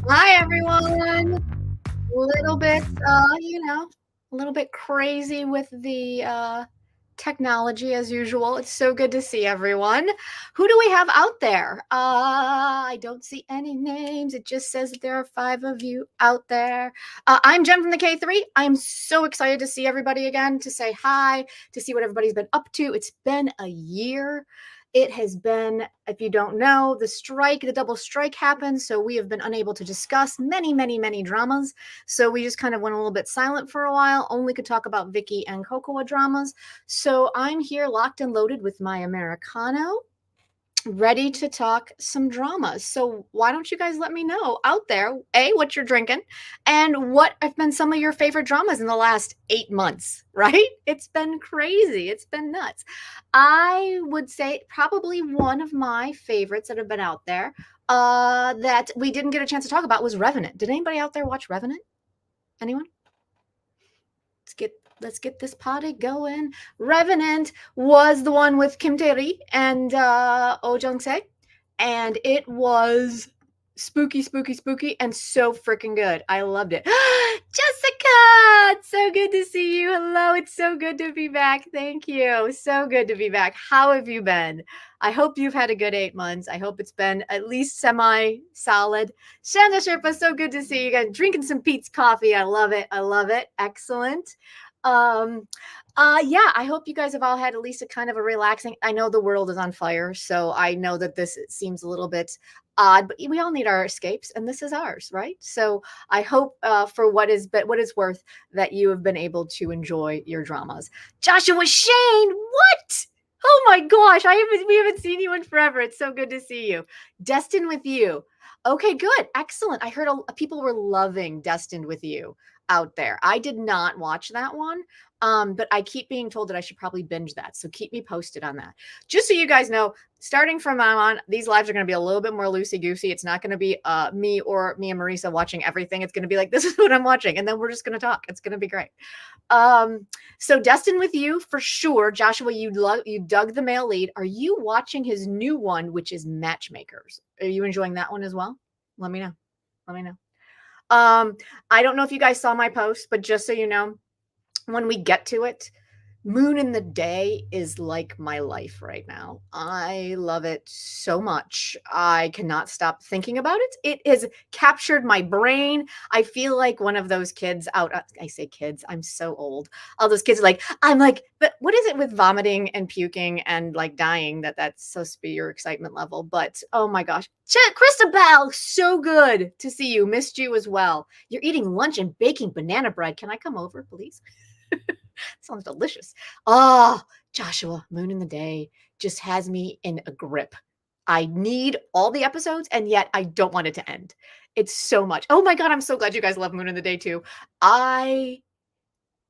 Hi, everyone. A little bit, a little bit crazy with the technology as usual. It's so good to see everyone. Who do we have out there? I don't see any names. It just says that there are 5 of you out there. I'm Jen from the K3. I'm so excited to see everybody again, to say hi, to see what everybody's been up to. It's been a year. It has been, if you don't know, the double strike happened. So we have been unable to discuss many, many, many dramas. So we just kind of went a little bit silent for a while, only could talk about Vicky and Cocoa dramas. So I'm here locked and loaded with my Americano, ready to talk some dramas. So why don't you guys let me know out there, A, what you're drinking, and what have been some of your favorite dramas in the last 8 months, right? It's been crazy. It's been nuts. I would say probably one of my favorites that have been out there that we didn't get a chance to talk about was Revenant. Did anybody out there watch Revenant? Anyone? Let's get this party going. Revenant was the one with Kim Tae-ri and Oh Jung-se, and it was spooky, spooky, spooky, and so freaking good. I loved it. Jessica, it's so good to see you. Hello, it's so good to be back. Thank you. So good to be back. How have you been? I hope you've had a good 8 months. I hope it's been at least semi-solid. Shanda Sherpa, so good to see you guys. Drinking some Pete's coffee. I love it. I love it. Excellent. Yeah, I hope you guys have all had at least a kind of a relaxing. I know the world is on fire, so I know that this seems a little bit odd, but we all need our escapes, and this is ours, right? So I hope for what is worth that you have been able to enjoy your dramas. Joshua Shane, what? Oh my gosh, we haven't seen you in forever. It's so good to see you. Destined with You. Okay, good, excellent. I heard people were loving Destined with You out there. I did not watch that one. But I keep being told that I should probably binge that. So keep me posted on that. Just so you guys know, starting from now on, these lives are going to be a little bit more loosey-goosey. It's not going to be me and Marisa watching everything. It's going to be like, this is what I'm watching. And then we're just going to talk. It's going to be great. So Destined with You, for sure. Joshua, you dug the male lead. Are you watching his new one, which is Matchmakers? Are you enjoying that one as well? Let me know. Let me know. I don't know if you guys saw my post, but just so you know, when we get to it, Moon in the Day is like my life right now. I love it so much. I cannot stop thinking about it. It has captured my brain. I feel like one of those kids out. I say kids, I'm so old. All those kids I'm like, but what is it with vomiting and puking and like dying that's supposed to be your excitement level? But oh my gosh. Christabel, so good to see you. Missed you as well. You're eating lunch and baking banana bread. Can I come over, please? Sounds delicious. Oh, Joshua, Moon in the Day just has me in a grip. I need all the episodes, and yet I don't want it to end. It's so much. Oh my God, I'm so glad you guys love Moon in the Day too.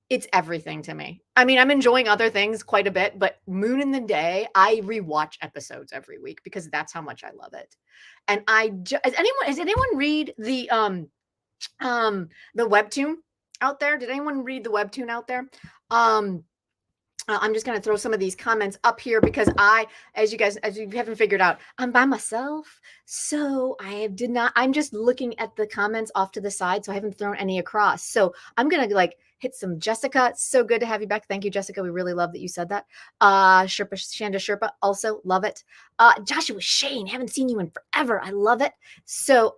It's everything to me. I mean, I'm enjoying other things quite a bit, but Moon in the Day, I rewatch episodes every week because that's how much I love it. And has anyone read the webtoon out there? Did anyone read the webtoon out there? I'm just going to throw some of these comments up here because as you haven't figured out, I'm by myself. So I'm just looking at the comments off to the side. So I haven't thrown any across. So I'm going to hit some Jessica. So good to have you back. Thank you, Jessica. We really love that you said that. Shanda Sherpa, also love it. Joshua Shane, haven't seen you in forever. I love it. So,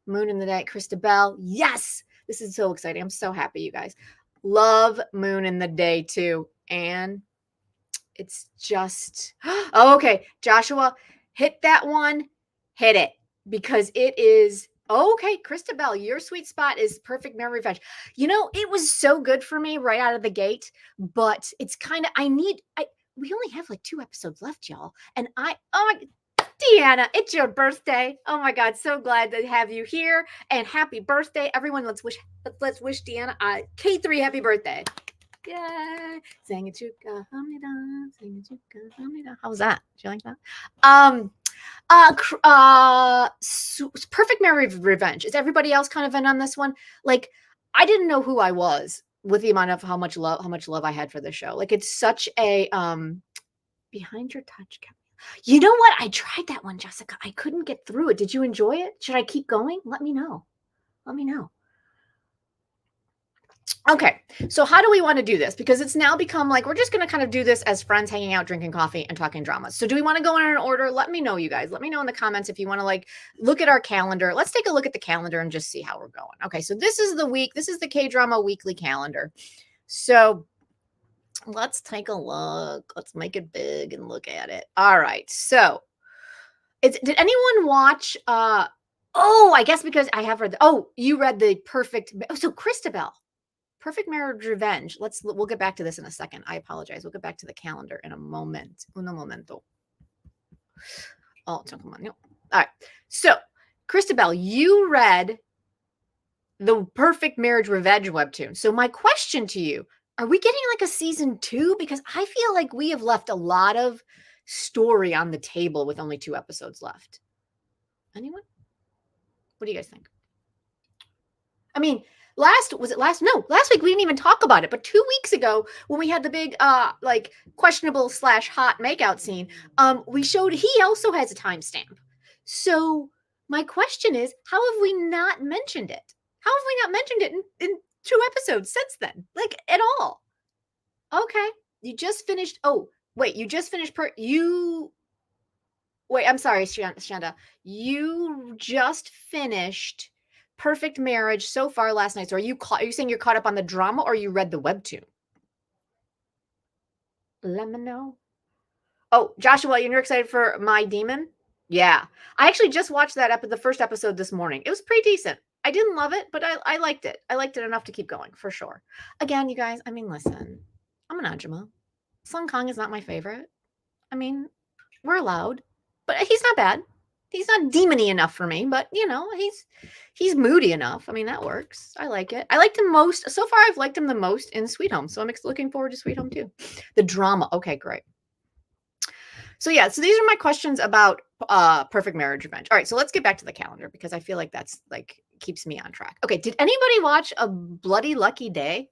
Moon in the Day, Christabel. Yes, this is so exciting. I'm so happy, you guys. Love Moon in the Day too. And it's just, okay, Joshua, hit that one, hit it, because it is, okay, Christabel, your sweet spot is Perfect Memory Revenge. It was so good for me right out of the gate, but it's kind of, we only have 2 episodes left, y'all. And Deanna, it's your birthday. Oh my God, so glad to have you here, and happy birthday, everyone. Let's wish Deanna K3 happy birthday. Yay! Sang a chuka, humnida, sang a chuka, humnida. How was that? Did you like that? Perfect Memory Revenge. Is everybody else kind of in on this one? I didn't know who I was with the amount of how much love I had for this show. It's such a behind your touch. You know what? I tried that one, Jessica. I couldn't get through it. Did you enjoy it? Should I keep going? Let me know. Okay, so how do we want to do this? Because it's now become we're just going to kind of do this as friends hanging out, drinking coffee, and talking dramas. So do we want to go in an order? Let me know, you guys. Let me know in the comments if you want to look at our calendar. Let's take a look at the calendar and just see how we're going. Okay, so this is the week. This is the K-drama weekly calendar. So let's take a look. Let's make it big and look at it. All right, so did anyone watch? I guess because I have read. You read the perfect. So Christabel. Perfect Marriage Revenge. We'll get back to this in a second. I apologize. We'll get back to the calendar in a moment. Uno momento. Oh, come on. No. All right. So, Christabel, you read the Perfect Marriage Revenge webtoon. So my question to you, are we getting a season 2? Because I feel like we have left a lot of story on the table with only 2 episodes left. Anyone? What do you guys think? I mean, last week we didn't even talk about it, but 2 weeks ago when we had the big questionable / hot makeout scene, we showed he also has a timestamp. So my question is, how have we not mentioned it? How have we not mentioned it in 2 episodes since then? At all? Okay, you just finished. Oh wait, you just finished. Wait, I'm sorry, Shanda. You just finished Perfect Marriage so far last night. So are you saying you're caught up on the drama, or you read the webtoon? Let me know. Oh, Joshua, you're excited for My Demon? Yeah. I actually just watched the first episode this morning. It was pretty decent. I didn't love it, but I liked it. I liked it enough to keep going, for sure. Again, you guys, listen, I'm an Ajima. Sung Kang is not my favorite. We're allowed, but he's not bad. He's not demony enough for me, but he's moody enough. That works. I like it. I liked him most. So far, I've liked him the most in Sweet Home. So I'm looking forward to Sweet Home too. The drama. Okay, great. So yeah, so these are my questions about Perfect Marriage Revenge. All right, so let's get back to the calendar because I feel like that's keeps me on track. Okay, did anybody watch A Bloody Lucky Day?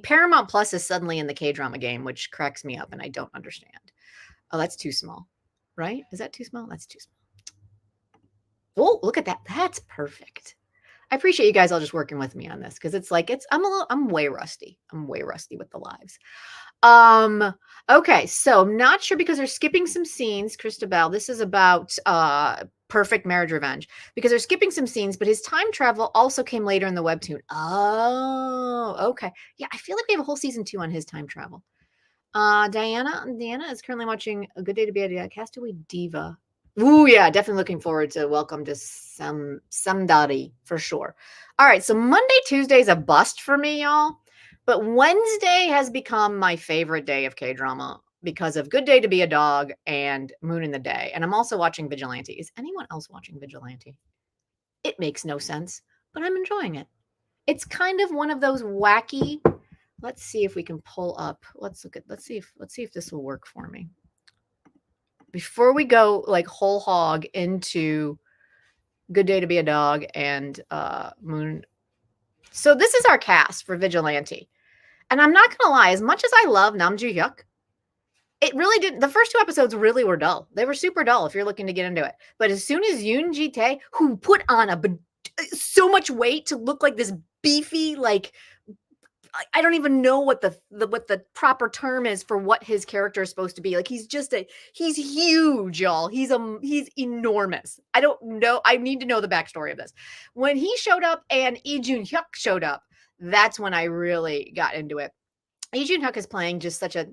Paramount Plus is suddenly in the K-drama game, which cracks me up and I don't understand. Oh, that's too small, right? Is that too small? That's too small. Oh, look at that. That's perfect. I appreciate you guys all just working with me on this because I'm way rusty. I'm way rusty with the lives. Okay, so I'm not sure because they're skipping some scenes, Christabel. This is about Perfect Marriage Revenge because they're skipping some scenes, but his time travel also came later in the webtoon. Oh, okay. Yeah, I feel like we have a whole season 2 on his time travel. Diana is currently watching A Good Day to Be a Castaway Diva. Ooh, yeah, definitely looking forward to Welcome to Samdari for sure. All right, so Monday, Tuesday is a bust for me, y'all. But Wednesday has become my favorite day of K-drama because of Good Day to Be a Dog and Moon in the Day. And I'm also watching Vigilante. Is anyone else watching Vigilante? It makes no sense, but I'm enjoying it. It's kind of one of those wacky. Let's see if we can pull up. Let's see if this will work for me. Before we go whole hog into Good Day to Be a Dog and Moon. So this is our cast for Vigilante. And I'm not going to lie, as much as I love Nam Joo Hyuk, It really did. The first 2 episodes really were dull. They were super dull if you're looking to get into it. But as soon as Yoon Ji-tae, who put on so much weight to look like this beefy, like I don't even know what the proper term is for what his character is supposed to be. Like he's huge, y'all. He's enormous. I don't know. I need to know the backstory of this. When he showed up and Lee Jun-hyuk showed up, that's when I really got into it. Lee Jun-hyuk is playing just such a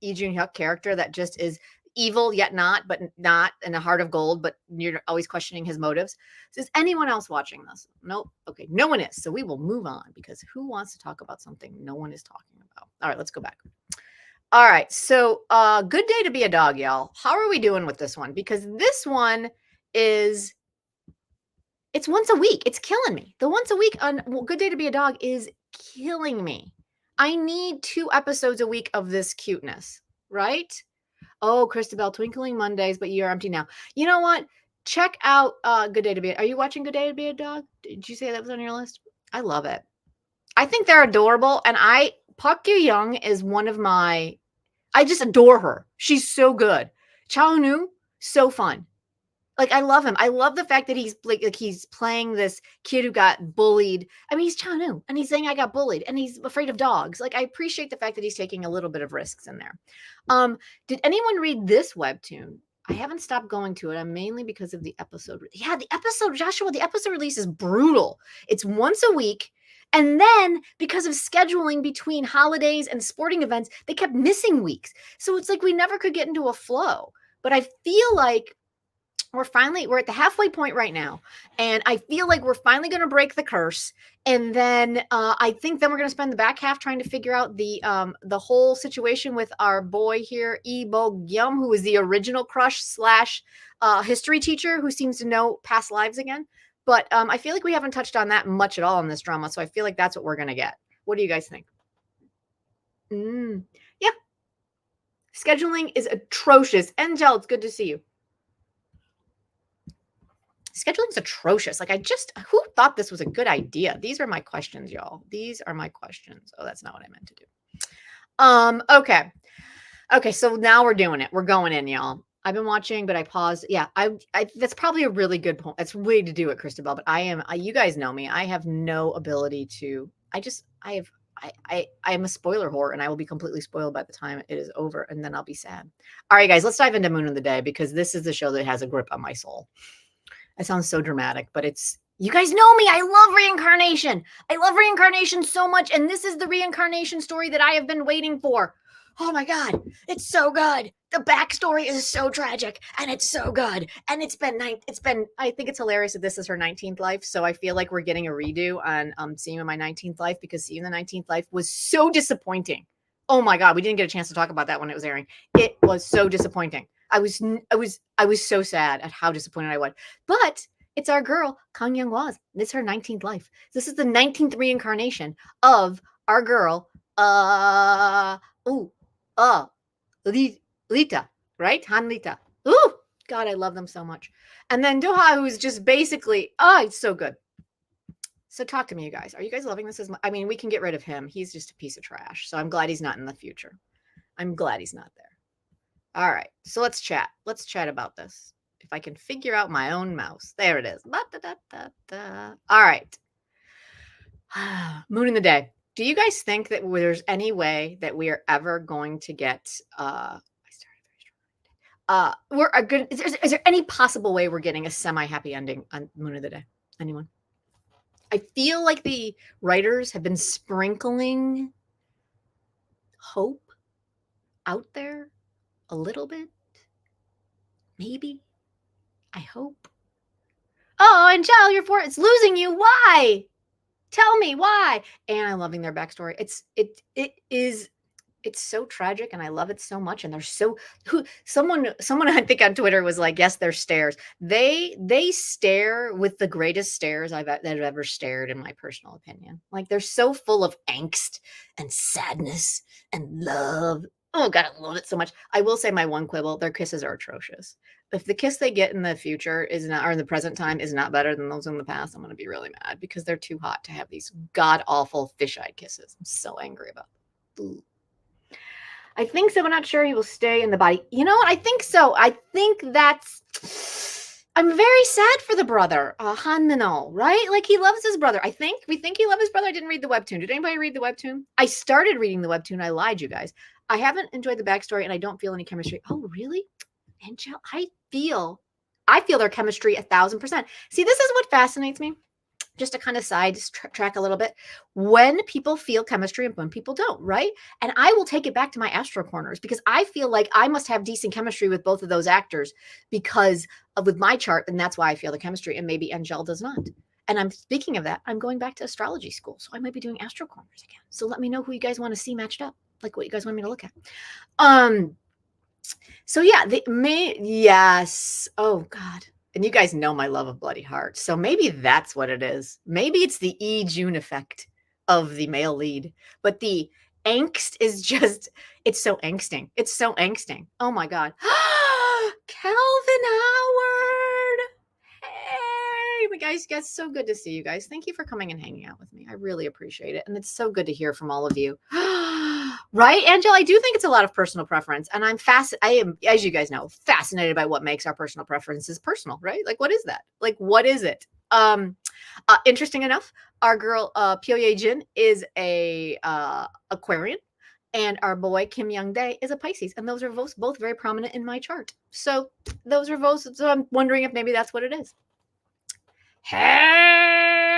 Lee Jun-hyuk character that just is evil yet not, but not in a heart of gold, but you're always questioning his motives. So is anyone else watching this? Nope. Okay, no one is. So we will move on because who wants to talk about something no one is talking about? All right, let's go back. All right, so good day to be a dog, y'all. How are we doing with this one? Because this one is it's once a week. It's killing me. The once a week on Good Day to Be a Dog is killing me. I need 2 episodes a week of this cuteness, right? Oh, Christabel, Twinkling Mondays, but you're empty now. You know what? Check out Good Day to Be. Are you watching Good Day to Be a Dog? Did you say that was on your list? I love it. I think they're adorable, and Park Gyu-young is one of my. I just adore her. She's so good. Chao Nu, so fun. Like I love him. I love the fact that he's like he's playing this kid who got bullied. I mean, he's Chao Nu, and he's saying I got bullied, and he's afraid of dogs. Like I appreciate the fact that he's taking a little bit of risks in there. Did anyone read this webtoon? I haven't stopped going to it. Mainly because of the episode. Yeah, the episode, Joshua. The episode release is brutal. It's once a week. And then because of scheduling between holidays and sporting events, they kept missing weeks. So it's like we never could get into a flow. But I feel like we're at the halfway point right now, and I feel like we're finally going to break the curse, and then I think then we're going to spend the back half trying to figure out the whole situation with our boy here, Lee Bo-gyum, who is the original crush slash history teacher who seems to know past lives again. But I feel like we haven't touched on that much at all in this drama, so I feel like that's what we're going to get. What do you guys think? Yeah, scheduling is atrocious. Angel, it's good to see you. Scheduling's atrocious. Like who thought this was a good idea? These are my questions, y'all. These are my questions. Oh, that's not what I meant to do. Okay. Okay, so now we're doing it. We're going in, y'all. I've been watching, but I paused. Yeah, I that's probably a really good point. That's way to do it, Christabel. But you guys know me. I have no ability to. I am a spoiler whore, and I will be completely spoiled by the time it is over, and then I'll be sad. All right, guys, let's dive into Moon of the Day because this is the show that has a grip on my soul. It sounds so dramatic, but you guys know me. I love reincarnation. I love reincarnation so much. And this is the reincarnation story that I have been waiting for. Oh my God. It's so good. The backstory is so tragic and it's so good. And I think it's hilarious that this is her 19th life. So I feel like we're getting a redo on Seeing in My 19th Life because Seeing the 19th Life was so disappointing. Oh my God. We didn't get a chance to talk about that when it was airing. It was so disappointing. I was so sad at how disappointed I was. But it's our girl, Kang Young-hwa's. This is her 19th life. This is the 19th reincarnation of our girl, Lita, right? Han Lita. Ooh, God, I love them so much. And then Doha, who's just basically, it's so good. So talk to me, you guys. Are you guys loving this as much? I mean, we can get rid of him. He's just a piece of trash. So I'm glad he's not in the future. I'm glad he's not there. All right, so let's chat. Let's chat about this. If I can figure out my own mouse. There it is. All right. Moon in the Day. Do you guys think that there's any way that we are ever going to get is there any possible way we're getting a semi-happy ending on Moon of the Day? Anyone? I feel like the writers have been sprinkling hope out there a little bit. Maybe. I hope. Oh, Angel, it's losing you. Why? Tell me why. And I'm loving their backstory. It's so tragic and I love it so much. And they're someone I think on Twitter was like, yes, they're stares. They stare with the greatest stares that I've ever stared in my personal opinion. Like they're so full of angst and sadness and love. Oh God, I love it so much. I will say my one quibble, their kisses are atrocious. If the kiss they get in the future or in the present time is not better than those in the past, I'm going to be really mad because they're too hot to have these god awful fish-eyed kisses. I'm so angry about them. Ooh. I think so. I'm not sure he will stay in the body. You know what? I think so. I think that's. I'm very sad for the brother, Han Minol, right? Like he loves his brother. We think he loves his brother. I didn't read the webtoon. Did anybody read the webtoon? I started reading the webtoon. I lied, you guys. I haven't enjoyed the backstory, and I don't feel any chemistry. Oh, really, Angel? I feel their chemistry 1,000%. See, this is what fascinates me. Just to kind of side track a little bit, when people feel chemistry and when people don't, right? And I will take it back to my Astro Corners because I feel like I must have decent chemistry with both of those actors because of with my chart, and that's why I feel the chemistry, and maybe Angel does not. And I'm speaking of that, I'm going back to astrology school, so I might be doing Astro Corners again. So let me know who you guys want to see matched up, like what you guys want me to look at. So yeah, yes. Oh God. And you guys know my love of Bloody Heart. So maybe that's what it is. Maybe it's the E. June effect of the male lead. But the angst is just, it's so angsting. It's so angsting. Oh my God. Calvin Howard. Hey, guys, so good to see you guys. Thank you for coming and hanging out with me. I really appreciate it. And it's so good to hear from all of you. Right, Angela? I do think it's a lot of personal preference. And I am, as you guys know, fascinated by what makes our personal preferences personal, right? Like, what is that? Like, what is it? Interesting enough, our girl, Pyoye Jin is a Aquarian. And our boy, Kim Young-dae, is a Pisces. And those are both very prominent in my chart. So those are both, so I'm wondering if maybe that's what it is. Hey,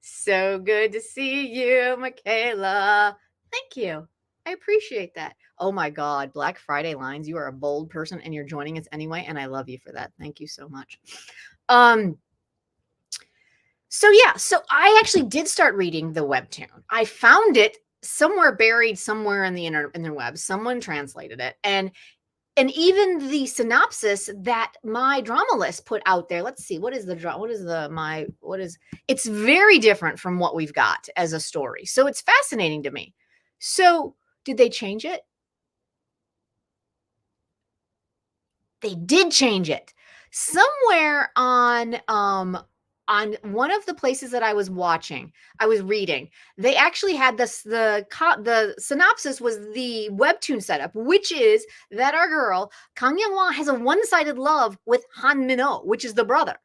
so good to see you, Michaela. Thank you. I appreciate that. Oh my God, Black Friday lines. You are a bold person and you're joining us anyway. And I love you for that. Thank you so much. So yeah, so I actually did start reading the webtoon. I found it somewhere buried somewhere in the interweb. Someone translated it. And even the synopsis that my drama list put out there, let's see, it's very different from what we've got as a story. So it's fascinating to me. So did they change it? They did change it. Somewhere on one of the places that I was reading, they actually had the synopsis was the webtoon setup, which is that our girl, Kang Young-hwa, has a one-sided love with Han Min-oh, which is the brother.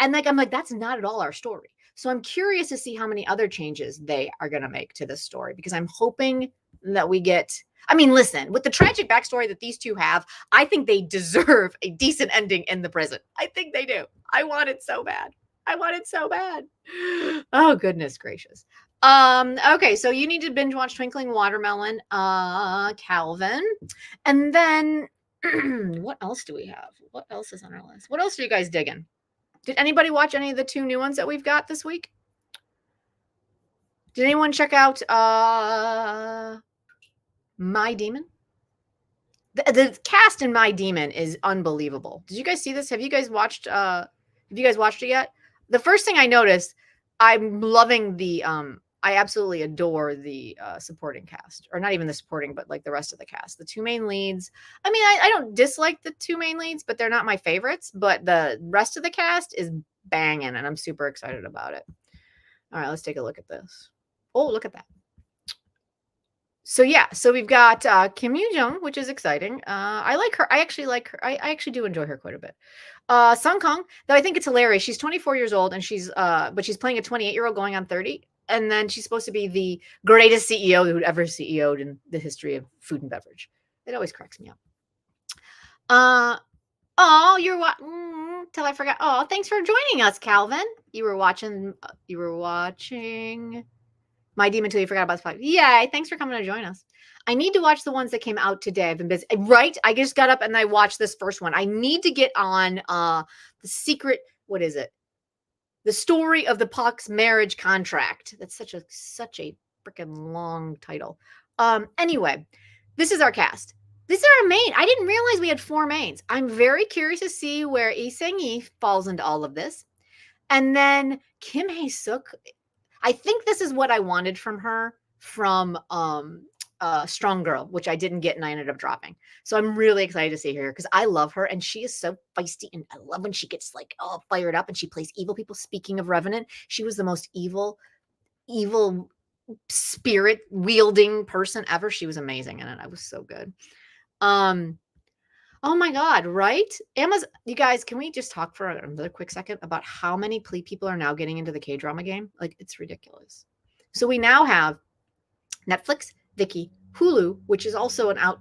And I'm like, that's not at all our story. So I'm curious to see how many other changes they are going to make to this story, because I'm hoping that we get, I mean, listen, with the tragic backstory that these two have, I think they deserve a decent ending in the prison. I think they do. I want it so bad. Oh, goodness gracious. Okay, so you need to binge watch Twinkling Watermelon, Calvin. And then what else do we have? What else is on our list? What else are you guys digging? Did anybody watch any of the 2 new ones that we've got this week? Did anyone check out My Demon? The cast in My Demon is unbelievable. Did you guys see this? Have you guys watched it yet? The first thing I noticed, I'm loving the I absolutely adore the supporting cast, or not even the supporting, but like the rest of the cast. The 2 main leads. I mean, I don't dislike the 2 main leads, but they're not my favorites. But the rest of the cast is banging, and I'm super excited about it. All right, let's take a look at this. Oh, look at that. So yeah, so we've got Kim Yoo-jung, which is exciting. I like her. I actually like her. I actually do enjoy her quite a bit. Sung Kong, though I think it's hilarious. She's 24 years old, and but she's playing a 28-year-old going on 30. And then she's supposed to be the greatest CEO who'd ever CEO'd in the history of food and beverage. It always cracks me up. Oh, you're what? Till I forgot. Oh, thanks for joining us, Calvin. You were watching My Demon till you forgot about the fight. Yay, thanks for coming to join us. I need to watch the ones that came out today. I've been busy. Right? I just got up and I watched this first one. I need to get on the secret, what is it? The Story of the Puck's Marriage Contract. That's such a freaking long title. Anyway, this is our cast. This is our main. I didn't realize we had 4 mains. I'm very curious to see where Lee Sang-yi falls into all of this. And then Kim Hae-suk, I think this is what I wanted from her from Strong Girl, which I didn't get and I ended up dropping. So I'm really excited to see her because I love her and she is so feisty, and I love when she gets like fired up and she plays evil people. Speaking of Revenant, she was the most evil spirit wielding person ever. She was amazing in it. I was so good. Um, oh my God, right? Amazon, you guys, can we just talk for another quick second about how many people are now getting into the K-drama game? Like, it's ridiculous. So we now have Netflix, Viki, Hulu, which is also an out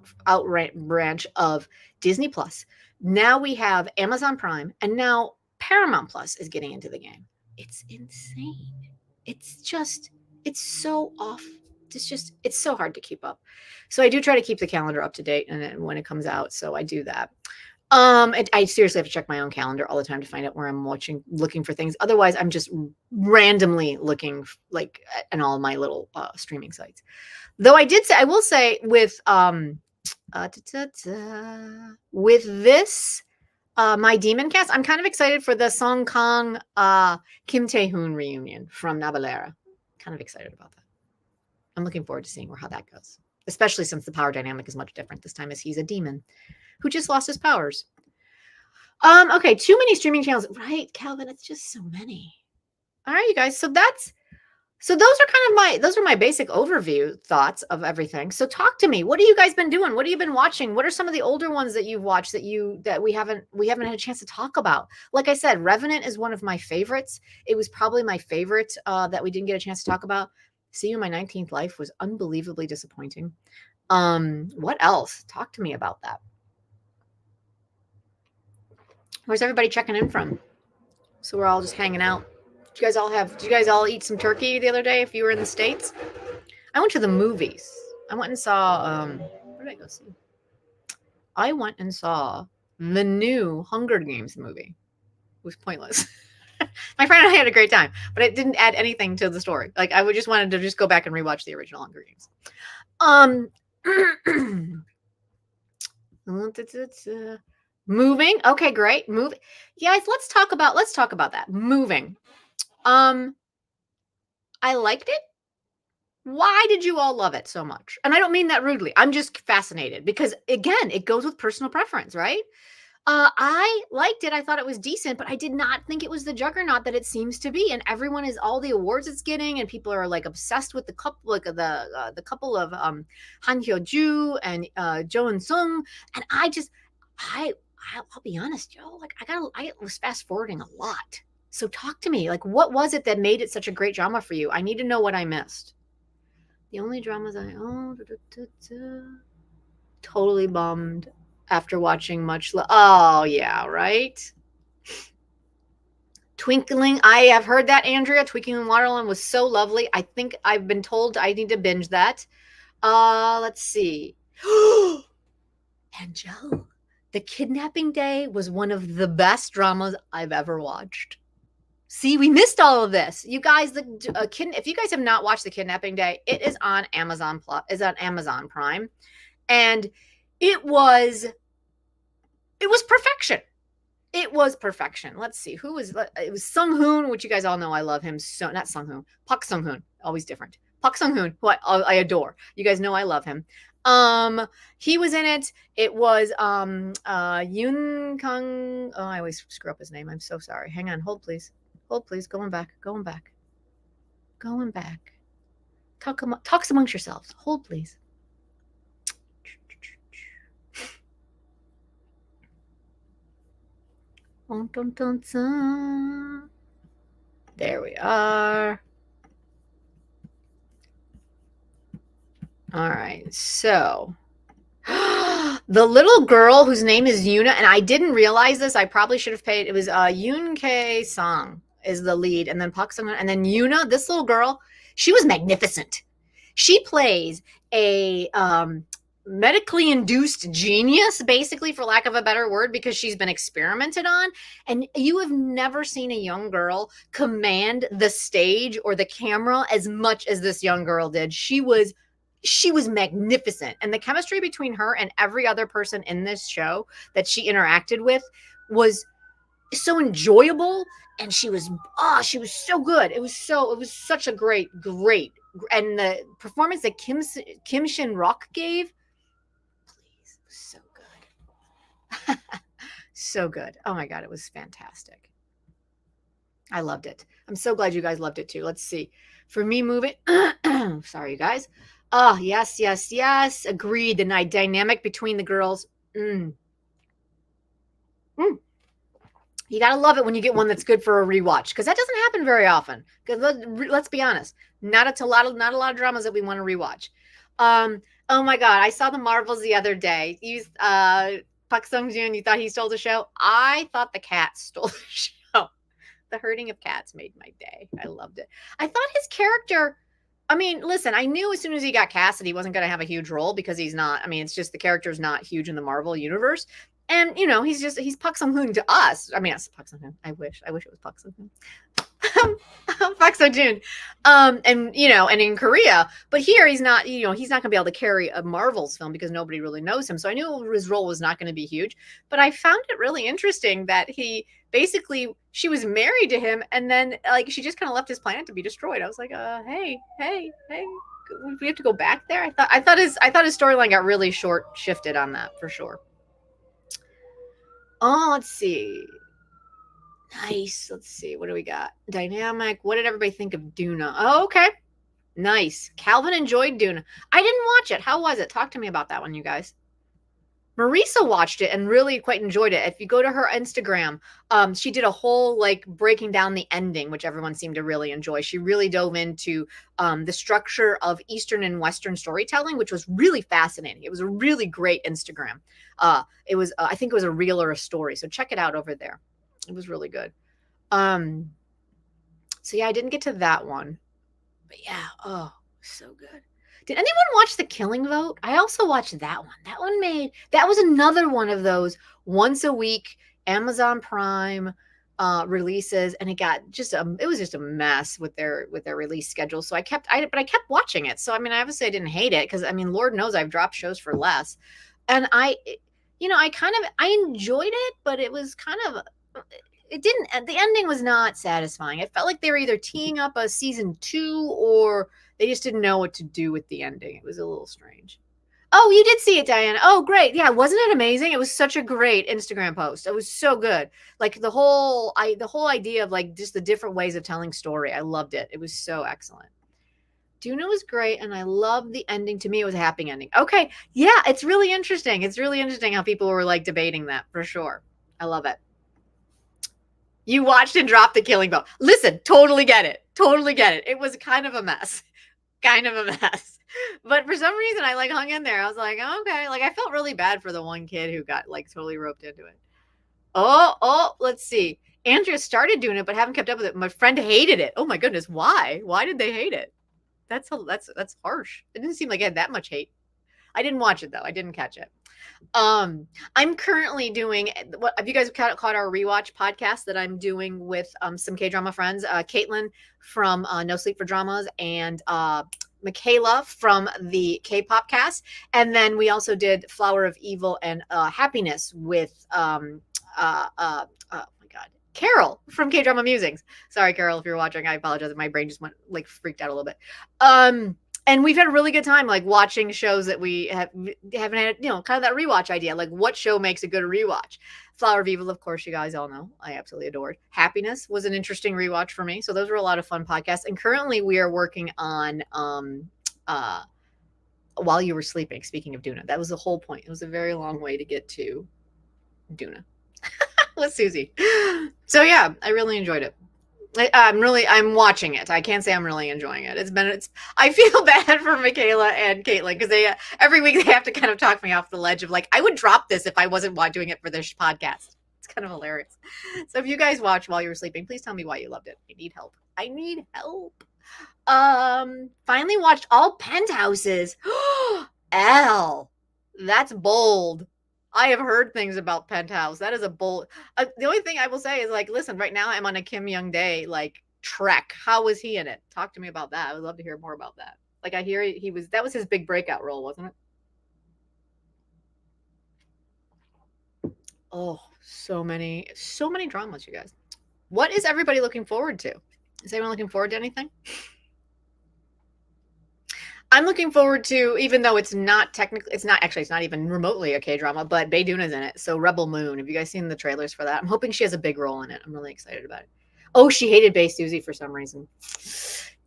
branch of Disney Plus. Now we have Amazon Prime, and now Paramount Plus is getting into the game. It's insane. It's so off. It's so hard to keep up. So I do try to keep the calendar up to date and when it comes out. So I do that. I seriously have to check my own calendar all the time to find out where I'm looking for things. Otherwise, I'm just randomly looking like in all my little streaming sites. Though I will say with this My Demon Cast, I'm kind of excited for the Song Kang Kim Tae-hoon reunion from Nabalera. Kind of excited about that. I'm looking forward to seeing how that goes, especially since the power dynamic is much different this time, as he's a demon who just lost his powers. Okay, too many streaming channels, right, Calvin? It's just so many. All right, you guys. So those are my basic overview thoughts of everything. So talk to me. What have you guys been doing? What have you been watching? What are some of the older ones that you've watched that we haven't had a chance to talk about? Like I said, Revenant is one of my favorites. It was probably my favorite that we didn't get a chance to talk about. See You in My 19th Life was unbelievably disappointing. What else? Talk to me about that. Where's everybody checking in from? So we're all just hanging out. Did you guys all eat some turkey the other day if you were in the States? I went to the movies. I went and saw what did I go see? I went and saw the new Hunger Games movie. It was pointless. My friend and I had a great time, but it didn't add anything to the story. Like I just wanted to just go back and rewatch the original Hunger Games. Moving. Okay, great. Move. Guys, let's talk about that. Moving. I liked it. Why did you all love it so much? And I don't mean that rudely. I'm just fascinated because again, it goes with personal preference, right? I liked it. I thought it was decent, but I did not think it was the juggernaut that it seems to be. And everyone is all the awards it's getting, and people are like obsessed with the couple, like the couple of Han Hyo-ju and Jo In-sung. And I'll be honest, yo, like I was fast forwarding a lot. So talk to me. Like, what was it that made it such a great drama for you? I need to know what I missed. The only dramas totally bummed after watching much. Oh yeah, right. Twinkling. I have heard that, Andrea. Twinkling in Waterland was so lovely. I think I've been told I need to binge that. Let's see. Angel. The Kidnapping Day was one of the best dramas I've ever watched. See, we missed all of this. You guys, if you guys have not watched The Kidnapping Day, it is on Amazon Prime. And it was perfection. It was perfection. Let's see. It was Sung Hoon, which you guys all know I love him so. Not Sung Hoon. Park Sung Hoon. Always different. Park Sung Hoon, who I adore. You guys know I love him. He was in it. It was Yoon Kang. Oh, I always screw up his name. I'm so sorry. Hang on. Hold please. Going back. Talks amongst yourselves. Hold please. There we are. All right, so the little girl whose name is Yuna, and I didn't realize this. I probably should have paid. It was Yoon K Song is the lead, and then Park Sung, and then Yuna. This little girl, she was magnificent. She plays a medically induced genius, basically, for lack of a better word, because she's been experimented on. And you have never seen a young girl command the stage or the camera as much as this young girl did. She was magnificent. And the chemistry between her and every other person in this show that she interacted with was so enjoyable. And she was so good. It was such a great, and the performance that Kim Shin Rock gave, please, so good. So good. Oh my God, it was fantastic. I loved it. I'm so glad you guys loved it too. Let's see. For me, moving. Sorry, you guys. Oh, yes, yes, yes. Agreed. The night dynamic between the girls. Mm. Mm. You gotta love it when you get one that's good for a rewatch, because that doesn't happen very often. Because let's be honest, not a lot of dramas that we want to rewatch. Oh my god, I saw the Marvels the other day. Park Sung Joon, you thought he stole the show? I thought the cat stole the show. The herding of cats made my day. I loved it. I thought his character. I mean, listen, I knew as soon as he got casted, he wasn't going to have a huge role because he's not. I mean, it's just the character's not huge in the Marvel universe. And, you know, he's Park Sung-hoon to us. I mean, that's Park Sung-hoon. I wish it was Park Sung-hoon. Park Sung-joon. And, you know, and in Korea. But here he's not, you know, he's not going to be able to carry a Marvel's film because nobody really knows him. So I knew his role was not going to be huge. But I found it really interesting that he basically, she was married to him and then, like, she just kind of left his planet to be destroyed. I was like, hey. We have to go back there. I thought his storyline got really short shifted on that for sure. Oh, let's see. Nice. Let's see. What do we got? Dynamic. What did everybody think of Duna? Oh, okay. Nice. Calvin enjoyed Duna. I didn't watch it. How was it? Talk to me about that one, you guys. Marisa watched it and really quite enjoyed it. If you go to her Instagram, she did a whole like breaking down the ending, which everyone seemed to really enjoy. She really dove into the structure of Eastern and Western storytelling, which was really fascinating. It was a really great Instagram. It was, I think it was a reel or a story. So check it out over there. It was really good. So yeah, I didn't get to that one, but yeah, oh, so good. Did anyone watch The Killing Vote? I also watched that one. That was another one of those once a week Amazon Prime releases, and it was just a mess with their release schedule. So I kept watching it. So I mean, obviously I didn't hate it because I mean, Lord knows I've dropped shows for less, and I enjoyed it, but it was kind of. The ending was not satisfying. It felt like they were either teeing up a season 2 or they just didn't know what to do with the ending. It was a little strange. Oh, you did see it, Diana. Oh, great. Yeah, wasn't it amazing? It was such a great Instagram post. It was so good. Like the whole idea of like just the different ways of telling story. I loved it. It was so excellent. Duna was great, and I loved the ending. To me, it was a happy ending. Okay. Yeah, it's really interesting. It's really interesting how people were like debating that for sure. I love it. You watched and dropped The Killing Vote. Listen, totally get it. Totally get it. It was kind of a mess. But for some reason, I like hung in there. I was like, oh, okay. Like I felt really bad for the one kid who got like totally roped into it. Oh, let's see. Andrea started doing it, but haven't kept up with it. My friend hated it. Oh my goodness. Why? Why did they hate it? That's harsh. It didn't seem like it had that much hate. I didn't watch it though. I didn't catch it. I'm currently doing what have you guys caught our rewatch podcast that I'm doing with some K-drama friends, Caitlin from No Sleep for Dramas and Michaela from the K-pop cast, and then we also did Flower of Evil and Happiness with oh my god, Carol from K-drama Musings. Sorry, Carol, if you're watching, I apologize. My brain just went like freaked out a little bit. And we've had a really good time, like watching shows that we haven't had, you know, kind of that rewatch idea. Like, what show makes a good rewatch? Flower of Evil, of course, you guys all know. I absolutely adored. Happiness was an interesting rewatch for me. So those were a lot of fun podcasts. And currently, we are working on While You Were Sleeping. Speaking of Duna, that was the whole point. It was a very long way to get to Duna with Susie. So yeah, I really enjoyed it. I'm watching it. I can't say I'm really enjoying it. I feel bad for Michaela and Caitlin because they every week they have to kind of talk me off the ledge of like, I would drop this if I wasn't doing it for this podcast. It's kind of hilarious. So if you guys watch While You Were Sleeping, please tell me why you loved it. I need help. Finally watched all Penthouses. That's bold. I have heard things about Penthouse. That is a bold. The only thing I will say is like, listen, right now I'm on a Kim Young-dae like trek. How was he in it? Talk to me about that. I would love to hear more about that. Like I hear that was his big breakout role, wasn't it? Oh, so many dramas, you guys. What is everybody looking forward to? Is anyone looking forward to anything? I'm looking forward to, even though it's not even remotely a K-drama, but Bae Doona's in it. So Rebel Moon. Have you guys seen the trailers for that? I'm hoping she has a big role in it. I'm really excited about it. Oh, she hated Bay Susie for some reason.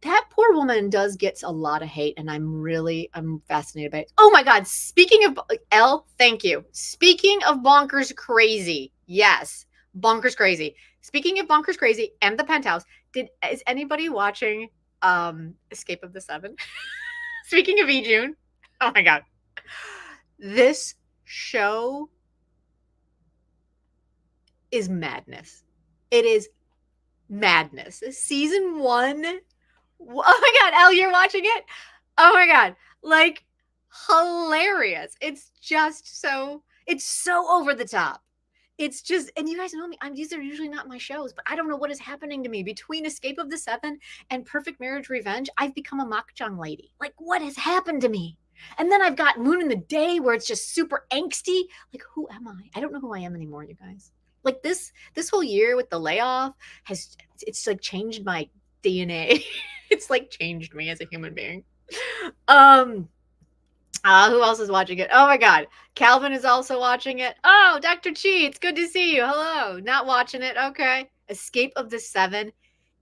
That poor woman does get a lot of hate, and I'm fascinated by it. Oh my God! Speaking of Elle, thank you. Speaking of bonkers crazy, yes, bonkers crazy. Speaking of bonkers crazy and the penthouse, is anybody watching Escape of the Seven? Speaking of E June, oh my God, this show is madness. It is madness. Season 1. Oh my God, Elle, you're watching it? Oh my God. Like, hilarious. It's so over the top. It's just, and you guys know me, these are usually not my shows, but I don't know what is happening to me. Between Escape of the Seven and Perfect Marriage Revenge, I've become a makjang lady. Like, what has happened to me? And then I've got Moon in the Day where it's just super angsty. Like, who am I? I don't know who I am anymore, you guys. Like this whole year with the layoff it's like changed my DNA. It's like changed me as a human being. Who else is watching it? Oh my God. Calvin is also watching it. Oh, Dr. Chi, it's good to see you. Hello. Not watching it. Okay. Escape of the Seven.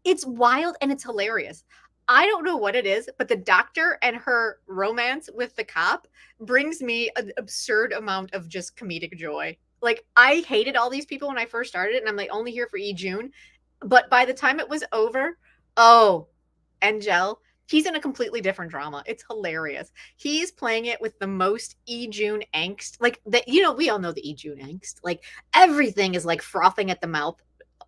It's wild and it's hilarious. I don't know what it is, but the doctor and her romance with the cop brings me an absurd amount of just comedic joy. Like, I hated all these people when I first started, and I'm like only here for E June. But by the time it was over, oh, Angel, he's in a completely different drama. It's hilarious. He's playing it with the most E June angst. Like that, we all know the E June angst. Like everything is like frothing at the mouth,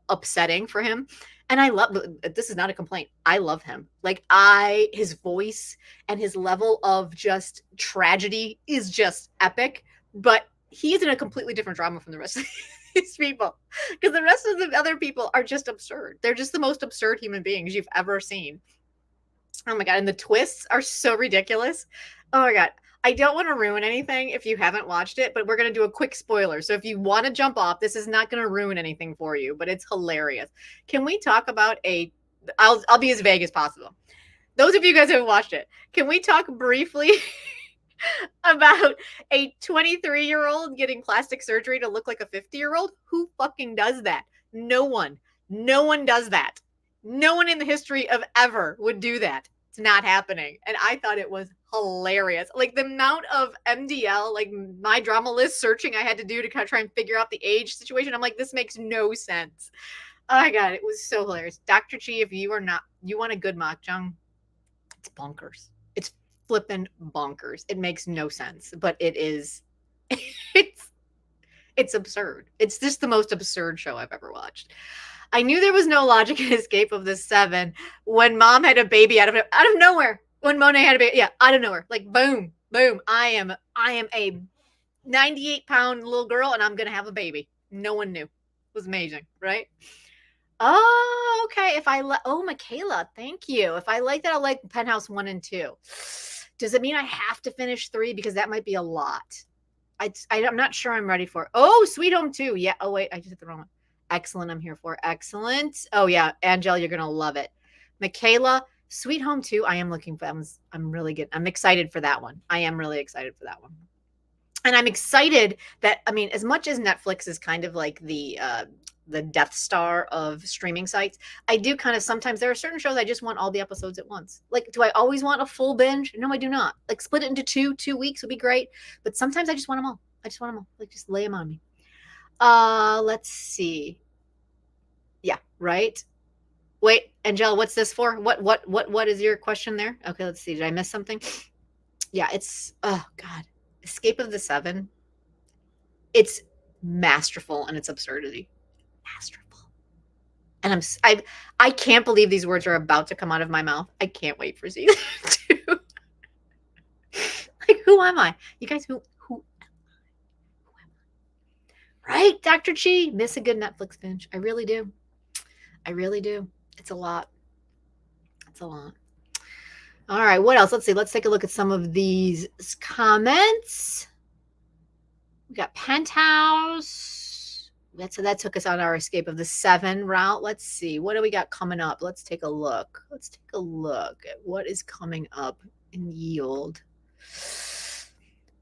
upsetting for him. And I love, this is not a complaint. I love him. Like his voice and his level of just tragedy is just epic, but he is in a completely different drama from the rest of these people, because the rest of the other people are just absurd. They're just the most absurd human beings you've ever seen. Oh my God. And the twists are so ridiculous. Oh my God. I don't want to ruin anything if you haven't watched it, but we're going to do a quick spoiler. So if you want to jump off, this is not going to ruin anything for you, but it's hilarious. Can we talk about I'll be as vague as possible. Those of you guys who have watched it, can we talk briefly about a 23-year-old getting plastic surgery to look like a 50-year-old? Who fucking does that? No one. No one does that. No one in the history of ever would do that. It's not happening. And I thought it was hilarious. Like the amount of MDL, like my drama list searching I had to do to kind of try and figure out the age situation. I'm like, this makes no sense. Oh my God, it was so hilarious. Dr. Chi, if you want a good makjang, it's bonkers. It's flippin' bonkers. It makes no sense, but it is, it's absurd. It's just the most absurd show I've ever watched. I knew there was no logic in Escape of the Seven when mom had a baby out of nowhere. When Monet had a baby, yeah, out of nowhere, like boom, boom. I am a 98-pound little girl, and I'm gonna have a baby. No one knew. It was amazing, right? Oh, okay. Michaela, thank you. If I like that, I'll like Penthouse 1 and 2. Does it mean I have to finish 3? Because that might be a lot. I'm not sure I'm ready for it. Oh, Sweet Home 2. Yeah. Oh, wait. I just hit the wrong one. Excellent. I'm here for excellent. Oh, yeah. Angel, you're going to love it. Michaela, Sweet Home 2. I am looking for that. I'm really good. I'm excited for that one. I am really excited for that one. And I'm excited that, as much as Netflix is kind of like the Death Star of streaming sites, I do kind of sometimes, there are certain shows I just want all the episodes at once. Like, do I always want a full binge? No, I do not. Like, split it into 2 weeks would be great. But sometimes I just want them all. Like, just lay them on me. Let's see. Yeah, right. Wait, Angela, what's this for? What is your question there? Okay, let's see. Did I miss something? Yeah, oh God. Escape of the Seven. It's masterful in its absurdity. Masterful. And I can't believe these words are about to come out of my mouth. I can't wait for season 2. Like, who am I? You guys, who am I? Right, Dr. Chi? Miss a good Netflix binge. I really do. It's a lot. All right, what else? Let's see. Let's take a look at some of these comments. We got Penthouse. That took us on our Escape of the Seven route. Let's see. What do we got coming up? Let's take a look. Let's take a look at what is coming up in Yield.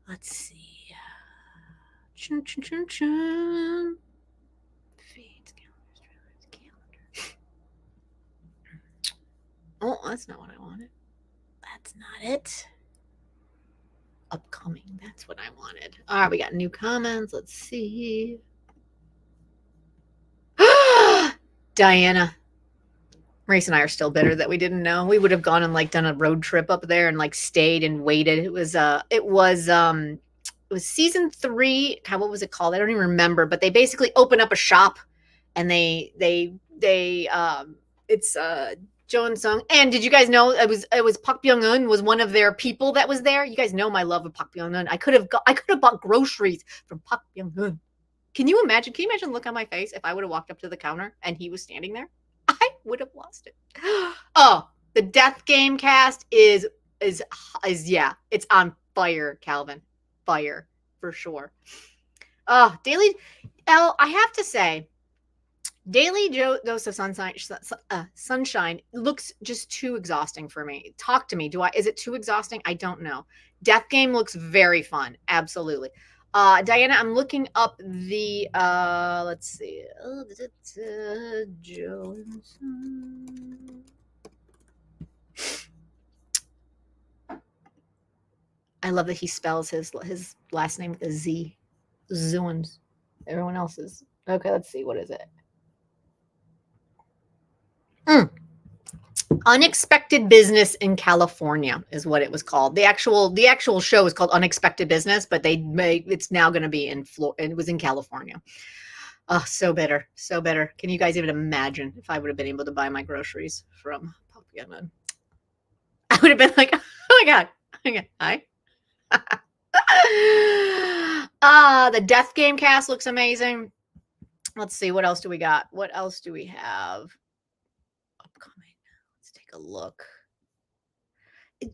Let's see. Chun, chun, chun, chun. Feeds, calendar. Oh, that's not what I wanted. That's not it. Upcoming. That's what I wanted. All right, we got new comments. Let's see. Diana. Maurice and I are still bitter that we didn't know. We would have gone and like done a road trip up there and like stayed and waited. It was season 3. God, what was it called? I don't even remember, but they basically open up a shop and it's Joan Sung. And did you guys know it was Park Byung-eun was one of their people that was there? You guys know my love of Park Byung-eun. I could have bought groceries from Park Byung-eun. Can you imagine the look on my face if I would have walked up to the counter and he was standing there? I would have lost it. Oh, the Death Game cast is yeah, it's on fire, Calvin. Fire for sure. Oh, I have to say, Daily Dose of Sunshine looks just too exhausting for me. Talk to me. Is it too exhausting? I don't know. Death Game looks very fun. Absolutely. Diana, I'm looking up the let's see. I love that he spells his last name with a Z. Zoons. Everyone else's. Okay, let's see. What is it? Unexpected Business in California is what it was called. The actual show is called Unexpected Business, but it's now going to be it was in California. Oh, so bitter. So bitter. Can you guys even imagine if I would have been able to buy my groceries from Papayana? I would have been like, oh my God. Okay, hi. The Death Game cast looks amazing. Let's see. What else do we got? What else do we have? Upcoming. Let's take a look.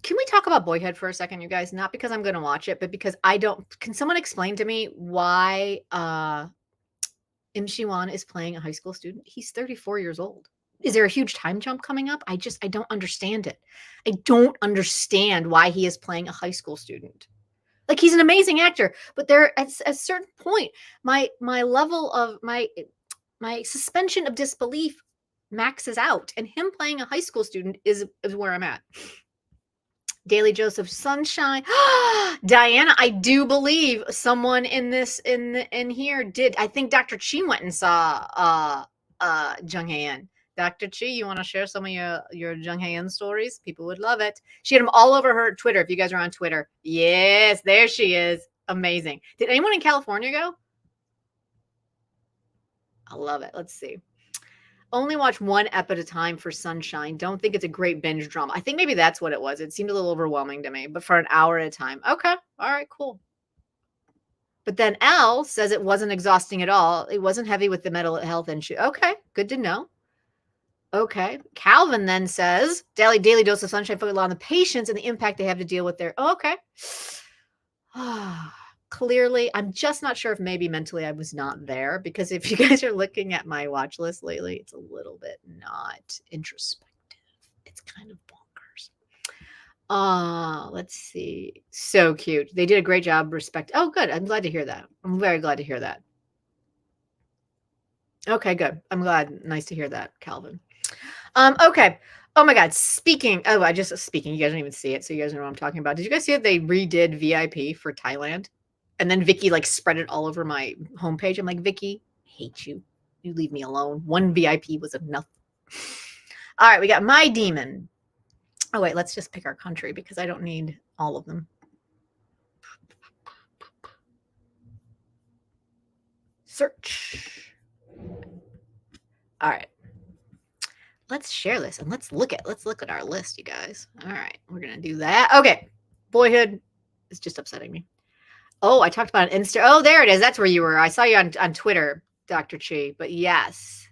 Can we talk about Boyhood for a second, you guys? Not because I'm going to watch it, but because can someone explain to me why Im Shi-won is playing a high school student? He's 34 years old. Is there a huge time jump coming up? I don't understand it. I don't understand why he is playing a high school student. Like, he's an amazing actor, but there at a certain point, my level of my suspension of disbelief maxes out, and him playing a high school student is where I'm at. Daily Joseph Sunshine. Diana, I do believe someone in here did. I think Dr. Chi went and saw Jung Hae-in. Dr. Chi, you want to share some of your Jung Hae-in stories? People would love it. She had them all over her Twitter. If you guys are on Twitter, yes, there she is. Amazing. Did anyone in California go? I love it. Let's see. Only watch one ep at a time for Sunshine. Don't think it's a great binge drama. I think maybe that's what it was. It seemed a little overwhelming to me, but for an hour at a time. Okay. All right, cool. But then L says it wasn't exhausting at all. It wasn't heavy with the mental health issue. Okay, good to know. Okay. Calvin then says, daily dose of sunshine focused on the patients and the impact they have to deal with their. Oh, okay. Clearly, I'm just not sure if maybe mentally I was not there, because if you guys are looking at my watch list lately, it's a little bit not introspective. It's kind of bonkers. Let's see. So cute. They did a great job. Respect. Oh, good. I'm glad to hear that. I'm very glad to hear that. Okay, good. I'm glad. Nice to hear that, Calvin. Okay. Oh my God. Speaking. You guys don't even see it, so you guys know what I'm talking about. Did you guys see that they redid VIP for Thailand? And then Vicky like spread it all over my homepage. I'm like, Vicky, I hate you. You leave me alone. One VIP was enough. All right, we got My Demon. Oh wait, let's just pick our country because I don't need all of them. Search. All right. Let's share this and let's look at our list, you guys. All right, we're gonna do that. Okay. Boyhood is just upsetting me. Oh, I talked about Insta. Oh, there it is. That's where you were. I saw you on Twitter, Dr. Chi. But yes.